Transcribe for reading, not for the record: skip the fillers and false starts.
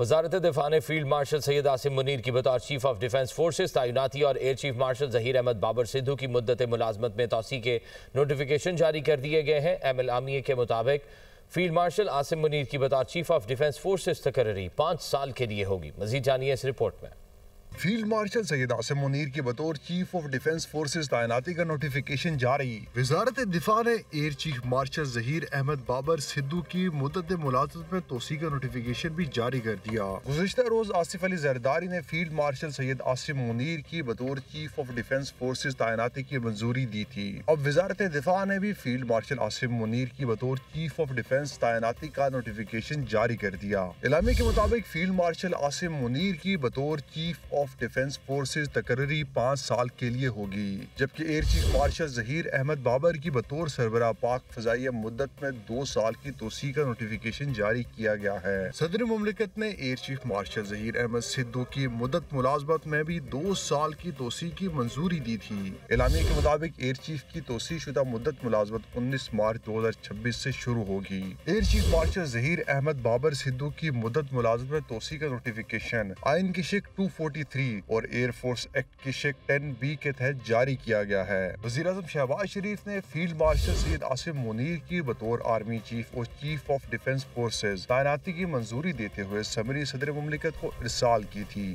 وزارت دفاع نے فیلڈ مارشل سید عاصم منیر کی بطور چیف آف ڈیفنس فورسز تعیناتی اور air chief marshal Zaheer Ahmed Babar Sidhu کی مدت ملازمت میں توسیع کے نوٹیفیکیشن جاری کر دیے گئے ہیں۔ اعلامیے کے مطابق فیلڈ مارشل عاصم منیر کی بطور چیف آف ڈیفنس فورسز تقرری 5 سال کے لیے ہوگی۔ مزید جانیے اس رپورٹ میں۔ فیلڈ مارشل سید عاصم منیر کی بطور چیف آف ڈیفنس فورسز تعیناتی کا نوٹیفیکیشن جاری۔ وزارت دفاع نے air chief marshal Zaheer Ahmed Babar Sidhu کی مدت ملازمت میں توسیع کا نوٹیفیکیشن بھی جاری کر دیا۔ گزشتہ روز آصف علی زرداری نے فیلڈ مارشل سید عاصم منیر کی بطور چیف آف ڈیفنس فورسز تعیناتی کی منظوری دی تھی۔ اب وزارت دفاع نے بھی فیلڈ مارشل عاصم منیر کی بطور چیف آف ڈیفنس تعیناتی کا نوٹیفیکیشن جاری کر دیا۔ اعلامیے کے مطابق فیلڈ مارشل عاصم منیر کی بطور چیف آف ڈیفنس فورسز تقرری 5 سال کے لیے ہوگی، جبکہ air chief marshal Zaheer Ahmed Babar کی بطور سربراہ پاک فضائیہ مدت میں 2 سال کی توسیع کا نوٹیفیکیشن جاری کیا گیا ہے۔ صدر مملکت نے air chief marshal Zaheer Ahmed Sidhu کی مدت ملازمت میں بھی 2 سال کی توسیع کی منظوری دی تھی۔ اعلامیے کے مطابق ایئر چیف کی توسیع شدہ مدت ملازمت 19 مارچ 2026 سے شروع ہوگی۔ Air chief marshal Zaheer Ahmed Babar Sidhu کی مدت ملازمت میں توسیع کا نوٹیفیکیشن آئین کی شق 243 اور ایئر فورس ایکٹ کی شق 10B کے تحت جاری کیا گیا ہے۔ وزیر اعظم شہباز شریف نے فیلڈ مارشل سید عاصم منیر کی بطور آرمی چیف اور چیف آف ڈیفنس فورسز تعیناتی کی منظوری دیتے ہوئے سمری صدر مملکت کو ارسال کی تھی۔